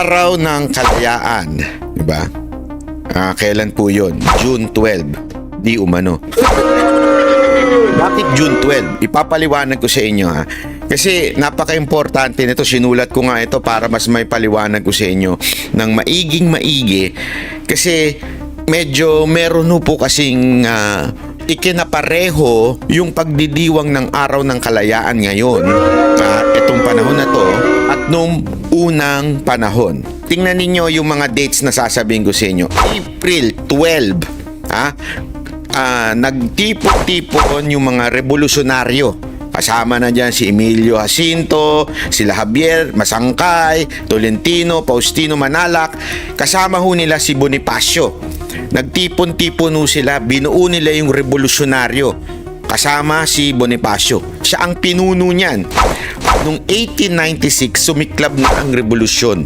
Araw ng Kalayaan, di ba? Kailan po yun? June 12. Di umano. Bakit June 12? Ipapaliwanag ko sa inyo ha. Kasi napaka-importante nito. Sinulat ko nga ito para mas may paliwanag ko sa inyo ng maiging maigi. Kasi medyo meron po kasing ikinapareho yung pagdidiwang ng Araw ng Kalayaan ngayon. Itong panahon na to at nung unang panahon. Tingnan ninyo yung mga dates na sasabihin ko sa inyo. April 12. Nagtipon-tipon yung mga revolusyonaryo. Kasama na dyan si Emilio Jacinto, sila Javier Masangkay, Tolentino, Faustino Manalac. Kasama ho nila si Bonifacio. Nagtipon-tipon ho sila, binuo nila yung revolusyonaryo. Kasama si Bonifacio. Siya ang pinuno niyan. Noong 1896, sumiklab na ang revolusyon.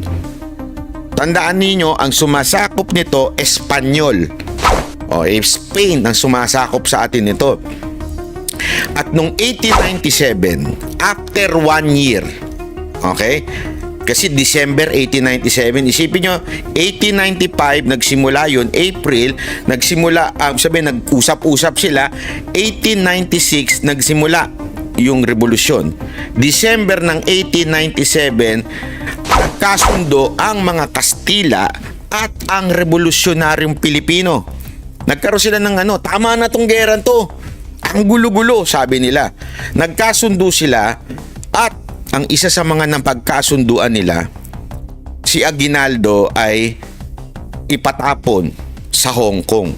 Tandaan ninyo, ang sumasakop nito, Espanyol. Spain ang sumasakop sa atin nito. At noong 1897, after 1 year, okay? Kasi December 1897, isipin nyo, 1895, nagsimula yun, April, nag-usap-usap sila, 1896, nagsimula yung revolusyon. December ng 1897, nagkasundo ang mga Kastila at ang revolusyonaryong Pilipino. Nagkaroon sila ng tama na tong gera to. Ang gulo-gulo, sabi nila. Nagkasundo sila at ang isa sa mga napagkasunduan nila, si Aguinaldo ay ipatapon sa Hong Kong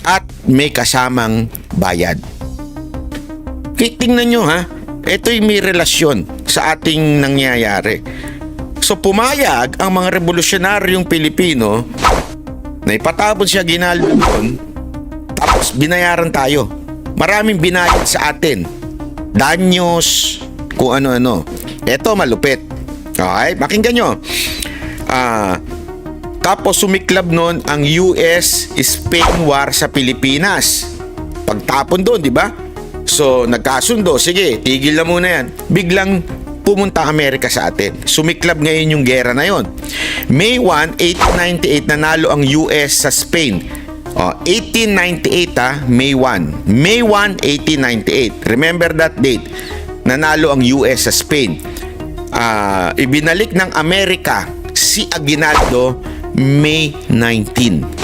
at may kasamang bayad. Tingnan nyo ha, ito'y may relasyon sa ating nangyayari. So pumayag ang mga revolusyonaryong Pilipino na ipatapon si Aguinaldo doon, tapos binayaran tayo. Maraming binayad sa atin. Danyos, kung ano-ano. Ito malupit. Okay, pakinggan nyo. Tapos sumiklab nun ang US-Spain War sa Pilipinas. Pagtapon doon, di ba? So, nagkasundo. Sige, tigil na muna yan. Biglang pumunta Amerika sa atin. Sumiklab ngayon yung gera na yon. May 1, 1898, nanalo ang US sa Spain. 1898 May 1. May 1, 1898. Remember that date. Nanalo ang US sa Spain. Ibinalik ng Amerika si Aguinaldo May 19.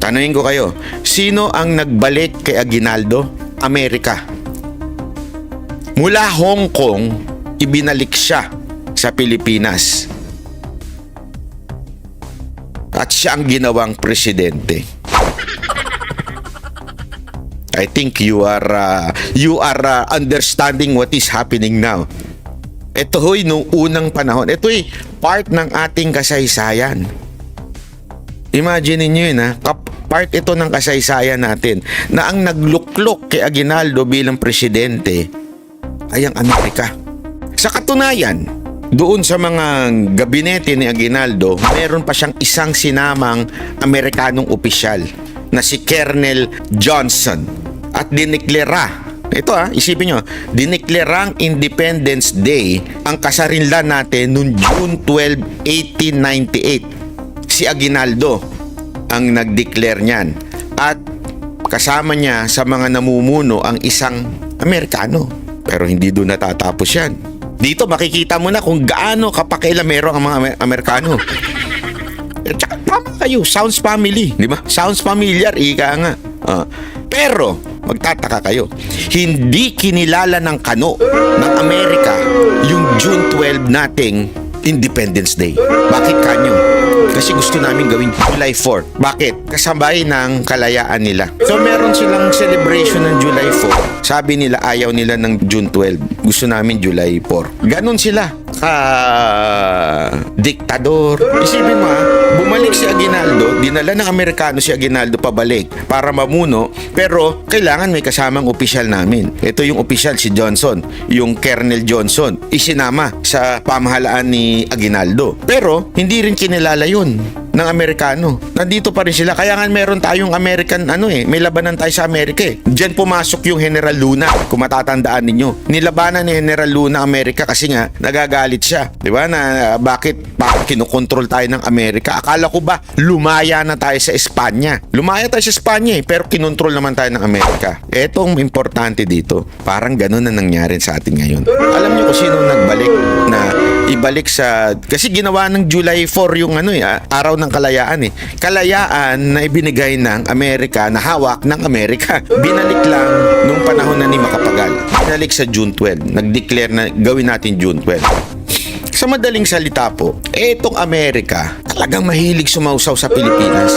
Tanungin ko kayo, sino ang nagbalik kay Aguinaldo? Amerika. Mula Hong Kong, ibinalik siya sa Pilipinas. At siya ang ginawang presidente. I think you are understanding what is happening now. Ito ho'y nung unang panahon. Ito'y part ng ating kasaysayan. Imagine niyo yun part ito ng kasaysayan natin na ang nagluklok kay Aguinaldo bilang presidente ay ang Amerika. Sa katunayan, doon sa mga gabinete ni Aguinaldo, meron pa siyang isang sinamang Amerikanong opisyal na si Colonel Johnson. At dineklera, isipin nyo, dineklerang Independence Day ang kasarinlan natin noong June 12, 1898. Si Aguinaldo ang nag-declare niyan. At kasama niya sa mga namumuno ang isang Amerikano. Pero hindi doon natatapos yan. Dito makikita mo na kung gaano kapakailamero ang mga Amerikano. Tsaka tama kayo, sounds family, di ba? Sounds familiar, ika nga. Pero, magtataka kayo, hindi kinilala ng kano ng Amerika yung June 12 nating Independence Day. Bakit kanyo? Kasi gusto namin gawin July 4. Bakit? Kasabay ng kalayaan nila. So meron silang celebration ng July 4. Sabi nila ayaw nila ng June 12. Gusto namin July 4. Ganon sila. Diktador. Isipin mo bumalik si Aguinaldo, dinala ng Amerikano si Aguinaldo pabalik para mamuno, pero kailangan may kasamang opisyal namin. Ito yung opisyal si Johnson, yung Colonel Johnson, isinama sa pamahalaan ni Aguinaldo. Pero hindi rin kinilala yun ng Amerikano. Nandito pa rin sila. Kaya nga meron tayong American may labanan tayo sa Amerika eh. Diyan pumasok yung General Luna, kung matatandaan ninyo. Nilabanan ni General Luna Amerika kasi nga nagagalit siya. 'Di ba? Na bakit kinukontrol tayo ng Amerika? Akala ko ba lumaya na tayo sa Espanya? Lumaya tayo sa Espanya eh, pero kinontrol naman tayo ng Amerika. Etong importante dito, parang ganun na nangyari sa atin ngayon. Alam niyo kung sino nagbalik na ibalik sa, kasi ginawa ng July 4 yung araw ng kalayaan eh. Kalayaan na ibinigay ng Amerika, na hawak ng Amerika. Binalik lang nung panahon na ni Macapagal. Binalik sa June 12. Nag-declare na gawin natin June 12. Sa madaling salita po, etong Amerika talagang mahilig sumausaw sa Pilipinas.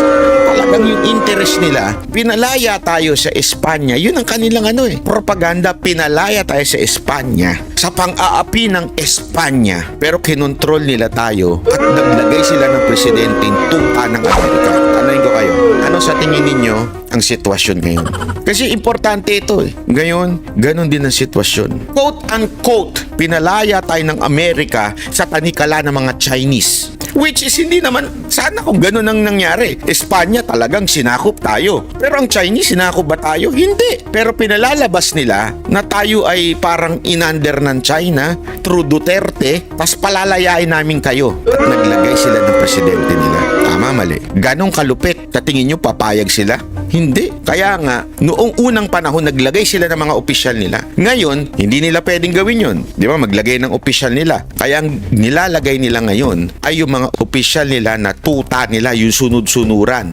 Talagang yung interest nila, pinalaya tayo sa Espanya. Yun ang kanilang propaganda, pinalaya tayo sa Espanya. Sa pang-aapi ng Espanya. Pero kinontrol nila tayo at naglagay sila ng presidenteng tuta ng Amerika. Tanayin ko kayo, ano sa tingin ninyo ang sitwasyon ngayon? Kasi importante ito eh. Ngayon, ganun din ang sitwasyon. Quote-unquote, pinalaya tayo ng Amerika sa tanikala ng mga Chinese. Which is hindi naman, sana kung ganun ang nangyari. Espanya talagang sinakop tayo. Pero ang Chinese, sinakop ba tayo? Hindi. Pero pinalalabas nila na tayo ay parang inander ng China through Duterte, tas palalayain namin kayo. At naglagay sila ng presidente nila. Tama, mali. Ganong kalupit. Tatingin nyo, papayag sila? Hindi. Kaya nga, noong unang panahon, naglagay sila ng mga opisyal nila. Ngayon, hindi nila pwedeng gawin yun. Di ba? Maglagay ng opisyal nila. Kaya ang nilalagay nila ngayon ay yung mga opisyal nila na tuta nila, yung sunod-sunuran.